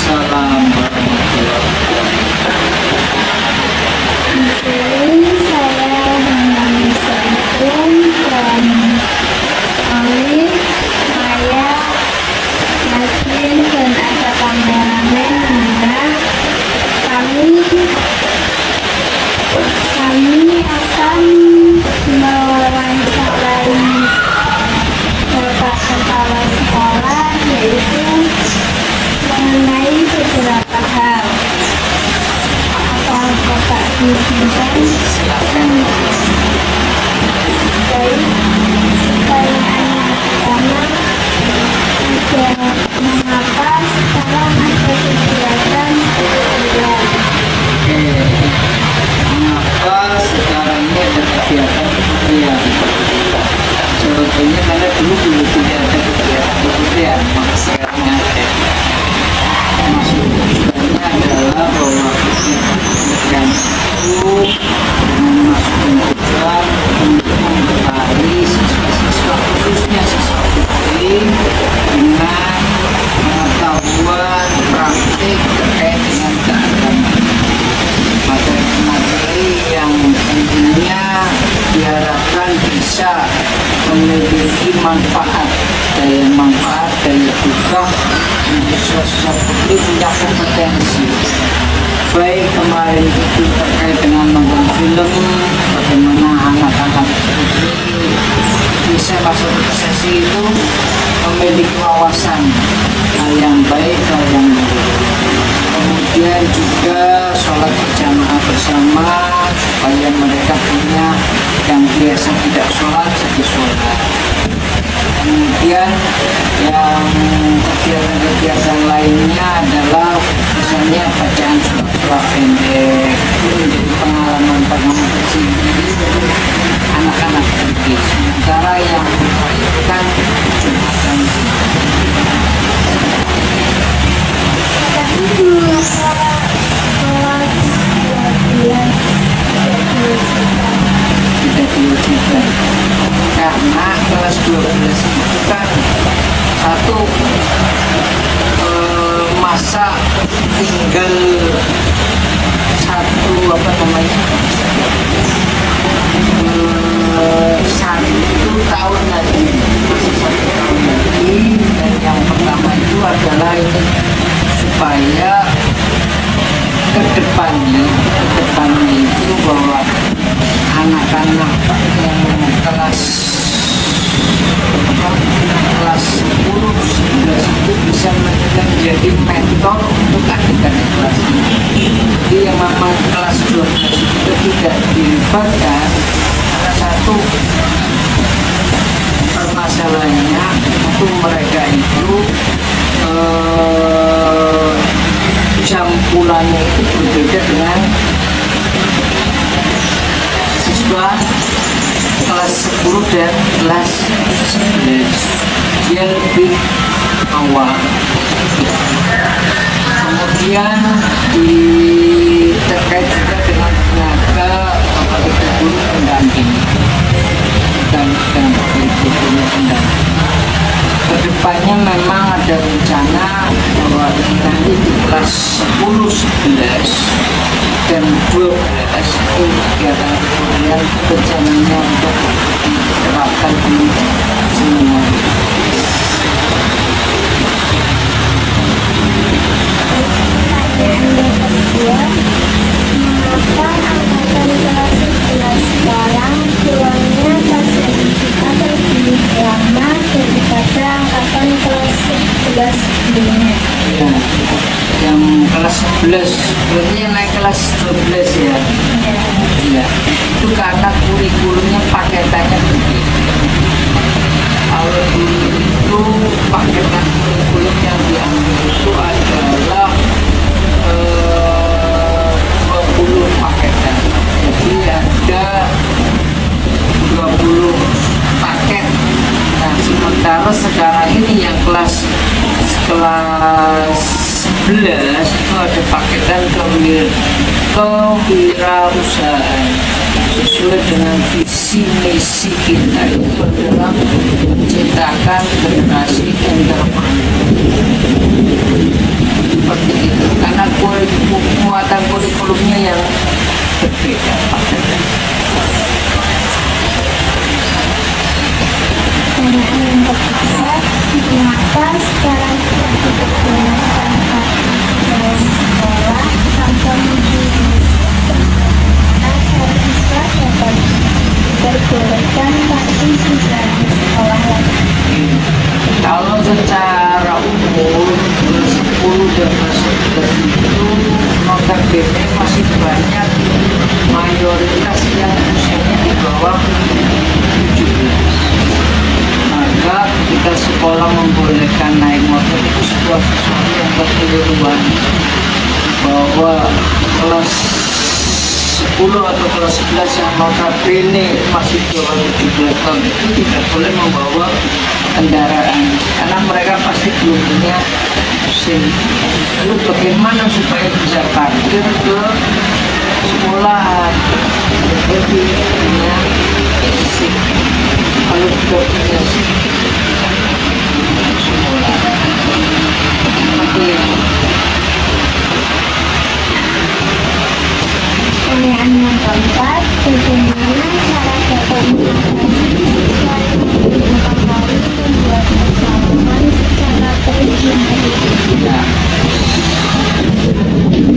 Waalaikumsalam warahmatullahi Di sini saya dengan Saikum dan Alif, Maya, Yasin, dan ada kameramen Nina. Kami akan mewawancarai Bapak Kepala Sekolah, yaitu mengenai beberapa hal. Apa Bapak diizinkan? Silakan. Baik, pertanyaan pertama, ada mengapa sekarang ada kegiatan kegiatan? Mengapa sekarang ini ada kegiatan kementerian? Jawabannya karena dulu tidak ada kegiatan kementerian, maka sekarang ada. Maksud tujuannya adalah bahwa kegiatan kementerian itu memasukkan program untuk membekali siswa-siswa, khususnya siswa putri, dengan pengetahuan praktik terkait dengan keagamaan. Materi-materi yang tentunya diharapkan bisa memiliki manfaat, daya buka untuk siswa putri punya kompetensi. Baik kemarin itu terkait dengan nonton film, bagaimana anak-anak putri bisa masuk ke sesi itu memiliki wawasan hal yang baik, hal yang buruk. Kemudian juga sholat berjamaah bersama supaya mereka punya yang biasa tidak sholat jadi sholat. Kemudian yang kegiatan-kegiatan lainnya adalah misalnya bacaan surat-surat pendek, itu menjadi pengalaman tersendiri dari anak-anak putri. Sementara yang dilakukan Jumatan. Tidak diwajibkan karena kelas 12 itu kan satu masa tinggal satu tahun lagi, masih 1 tahun lagi. Dan yang pertama itu adalah ini supaya kedepannya itu bahwa anak-anak yang kelas 10, 11 itu bisa menjadi mentor untuk adik-adik kelas ini. Jadi yang memang kelas 12 itu tidak dilibatkan karena satu permasalahannya untuk mereka itu jam pulangnya itu berbeda dengan siswa kelas 10 dan kelas 11. Dia lebih awal. Kemudian terkait juga dengan tenaga apabila guru pendamping dan guru pendamping. Kedepannya memang ada rencana bahwa nanti di kelas 10, 11 dan 12 itu kegiatan kemudian rencananya untuk diterapkan di semua. Mengapa angkatan kelas 11 sekarang pulangnya pas atau lebih lama daripada angkatan kelas 11 sebelumnya? Ya, yang kelas 11 berarti yang naik kelas 12 ya. Ya, itu karena kurikulumnya paketannya begitu. Kalau dulu itu paketan kurikulum yang diambil itu adalah 20 paketan. Jadi ada 20 paket. Nah, sementara sekarang ini yang kelas 11 itu ada paketan kewirausahaan sesuai dengan visi misi kita itu adalah menciptakan generasi entrepreneur. Seperti beda paketan. Pertanyaan yang ketiga, mengapa sekarang tidak dipergunakan dalam sekolah tanpa menggunakan siswa dapat diperbolehkan tapi tidak di sekolah lagi? Kalau secara umum kelas 10 dan kelas 11 itu notabene masih banyak mayoritas yang usianya di bawah 17. Maka ketika sekolah membolehkan naik motor itu sebuah sesuatu yang kekeliruan, bahwa kelas 10 atau kelas 11 yang notabene masih di bawah 17 tahun itu tidak boleh membawa kendaraan karena mereka pasti belum punya SIM. Lalu bagaimana supaya bisa parkir ke sekolah? Jadi punya SIM. Kalau sudah punya SIM sekolah. Oke. Pertanyaan yang keempat, bagaimana cara dapat mengatasi siswa yang mempengaruhi membuat kesalahan secara terus-menerus? Ya.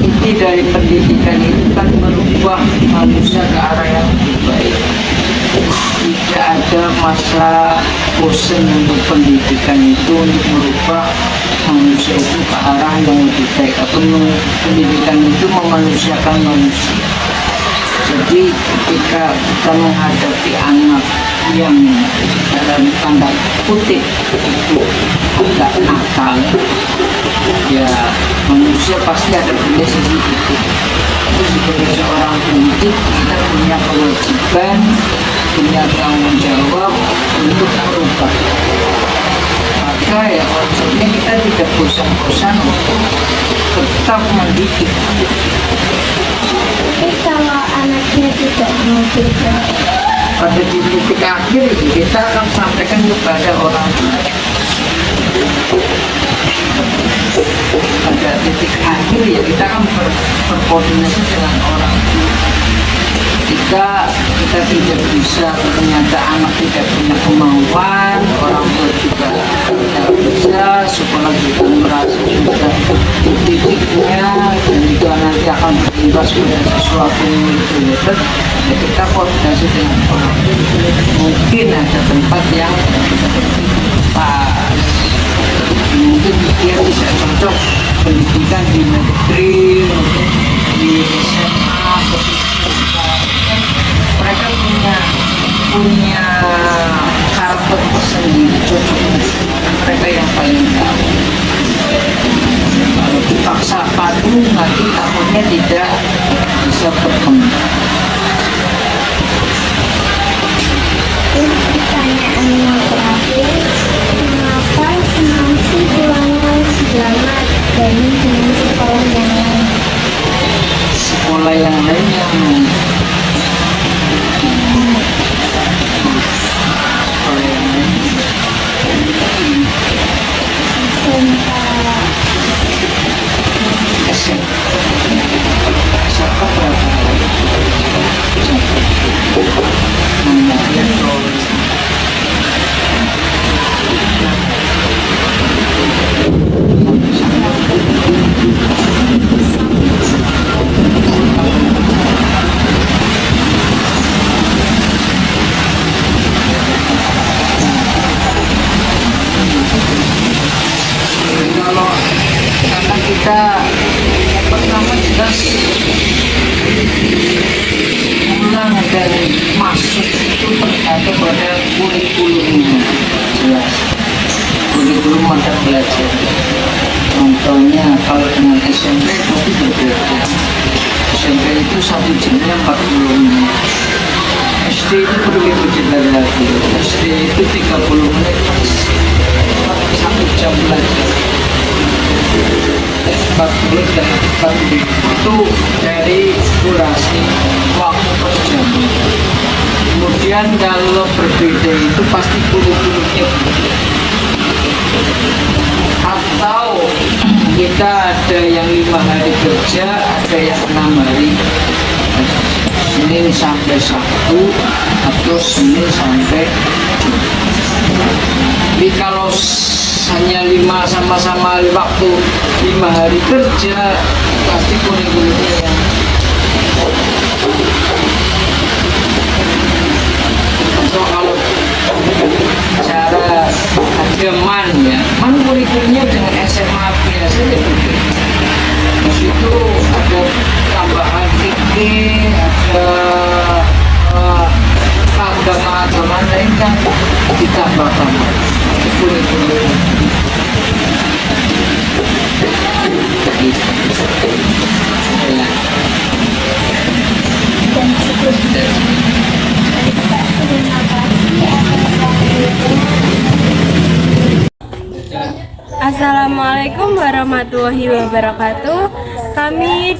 Inti dari pendidikan itu kan merubah manusia ke arah yang lebih baik. Tidak ada masa bosan untuk pendidikan itu untuk merubah manusia itu ke arah yang lebih baik. Atau pendidikan itu memanusiakan manusia. Jadi ketika kita menghadapi anak yang dalam tanda kutip itu agak nakal, ya manusia pasti ada punya sisi itu. Itu sebagai seorang pendidik kita punya kewajiban, punya tanggung jawab untuk merubah. Maka ya konsepnya kita tidak bosan-bosan untuk tetap mendidik. Tapi kalau anaknya tidak mau berubah, Pada titik akhir kita akan sampaikan kepada orang tua. Pada titik akhir ya kita akan berkoordinasi dengan orang tua. Ketika kita tidak bisa, ternyata anak tidak punya kemauan, orang tua juga tidak bisa, sekolah juga merasa sudah titiknya dan juga nanti akan berimbas pada sesuatu yang lebih hebat, ya kita koordinasi dengan orang tua. Mungkin ada tempat yang pas, mungkin dia tidak cocok pendidikan di negeri, mungkin di SMA, mereka punya karakter tersendiri, cocok mereka yang paling tahu. Kalau dipaksa padu nanti takutnya tidak bisa berkembang. pertanyaan yang terakhir, mengapa semangsi tulangan selamat dari dengan sekolah yang lain? Sekolah yang lain yang sekolah yang lain Sementara siapa berapa? Namanya kalau karena kita pertama jelas pulang dan masuk itu tergantung pada kurikulumnya, jelas kurikulum mata belajar. Contohnya kalau dengan SMP pasti berbeda. SMP itu 1 jamnya 40 menit. SD itu perlu kita lagi. SD itu 30 menit 1 jam belajar. 40 dan 40 itu dari durasi waktu per jam. Kemudian kalau berbeda itu pasti kurikulumnya berbeda. Atau kita ada yang 5 hari kerja, ada yang 6 hari. Senin sampai Sabtu atau Senin sampai Jumat. Tapi kalau hanya sama-sama waktu 5 hari kerja, pasti kurikulumnya yang atau kalau cara ada man kurikulumnya dengan SMA biasa ya begitu. Di situ ada tambahan fikih, ada agama-agama lain kan ditambah-tambah. Itu kurikulumnya. Gitu. Ya. Dan sebelumnya terima kasih atas waktunya. Assalamualaikum warahmatullahi wabarakatuh. Kami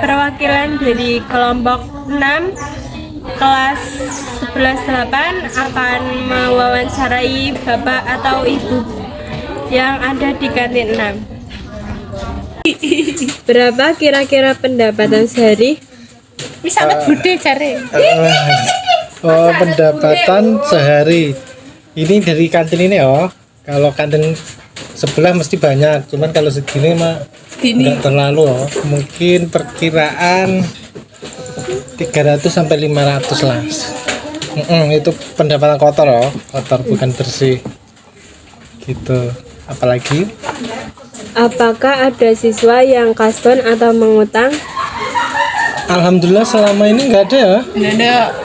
perwakilan dari kelompok 6 kelas 11-8 akan mewawancarai bapak atau ibu yang ada di kantin 6. Berapa kira-kira pendapatan sehari? Bisa bude cari. Oh, pendapatan sehari. Ini dari kantin ini oh. Kalau kantin sebelah mesti banyak, cuman kalau segini mah nggak terlalu oh. Mungkin perkiraan 300 sampai 500 lah. Itu pendapatan kotor oh, kotor bukan bersih. Gitu. Apalagi? Apakah ada siswa yang kasbon atau mengutang? Alhamdulillah selama ini nggak ada ya.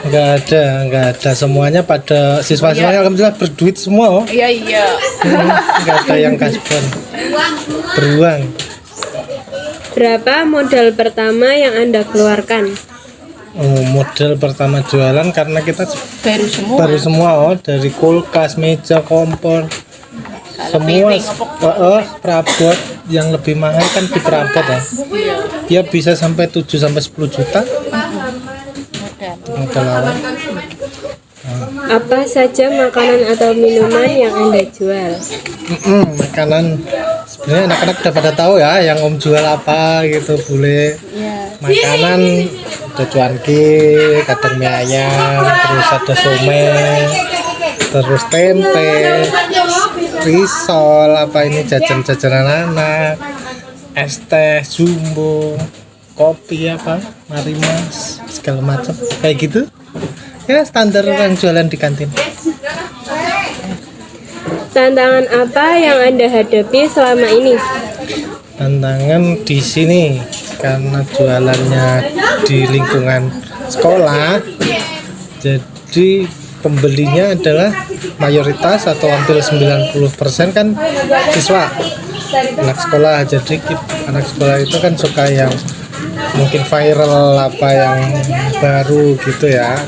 Nggak ada. Semuanya pada siswa-siswanya alhamdulillah berduit semua oh. Iya. Nggak ada yang kasbon. Beruang. Berapa modal pertama yang Anda keluarkan? Oh, modal pertama jualan karena kita baru semua oh, dari kulkas, meja, kompor, semua perabot yang lebih mahal kan di perabot ya. Dia bisa sampai 7 sampai 10 juta. Modal awal. Apa saja makanan atau minuman yang Anda jual? Makanan sebenarnya anak-anak udah pada tahu ya yang Om jual apa gitu boleh. Makanan ada cuanki, kadang mie ayam, terus ada somai, terus tempe, risol, apa ini jajan-jajanan anak, es teh, jumbo, kopi apa, mari mas, segala macam kayak gitu. Ya standar orang jualan di kantin. Tantangan apa yang Anda hadapi selama ini? Tantangan di sini karena jualannya di lingkungan sekolah, jadi pembelinya adalah mayoritas atau hampir 90% kan siswa anak sekolah. Jadi anak sekolah itu kan suka yang mungkin viral apa yang baru gitu ya,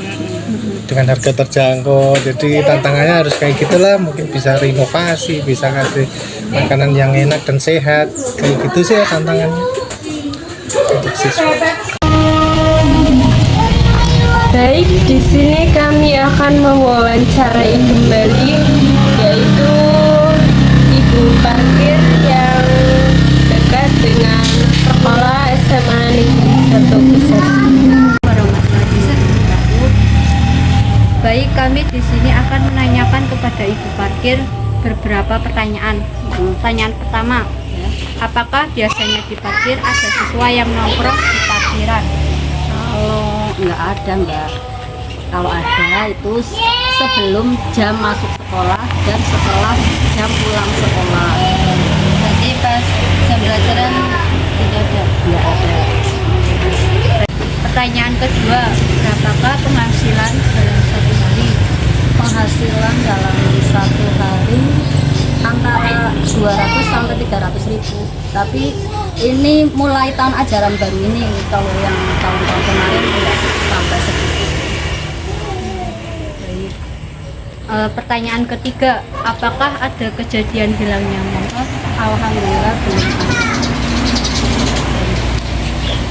dengan harga terjangkau. Jadi tantangannya harus kayak gitulah, mungkin bisa reinovasi, bisa kasih makanan yang enak dan sehat, kayak gitu sih ya tantangannya untuk siswa. Baik, di sini kami akan mewawancarai kembali yaitu ibu parkir yang dekat dengan sekolah SMA Negeri 1 Besar. Baik, kami di sini akan menanyakan kepada ibu parkir beberapa pertanyaan. Pertanyaan pertama, apakah biasanya di parkir ada siswa yang nongkrong di parkiran? Kalau ada itu sebelum jam masuk sekolah dan setelah jam pulang sekolah. Berarti pas jam pelajaran tidak ada? Nggak ada. Pertanyaan kedua, berapakah penghasilan dalam satu hari? Penghasilan dalam satu hari antara 200 sampai 300 ribu. Tapi ini mulai tahun ajaran baru ini, kalau yang tahun-tahun kemarin tidak sampai segitu. Pertanyaan ketiga, apakah ada kejadian hilangnya motor? Alhamdulillah belum ada.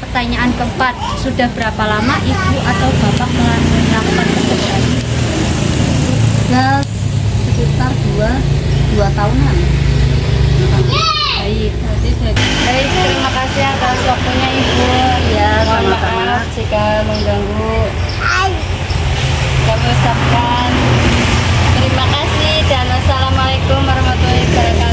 Pertanyaan keempat, sudah berapa lama ibu atau bapak melakukan pekerjaan? Ya sekitar 2 tahunan. Baik, baik, terima kasih atas waktunya ibu. Ya, Mohon sama-sama. maaf jika mengganggu. ucapkan terima kasih dan wassalamualaikum warahmatullahi wabarakatuh.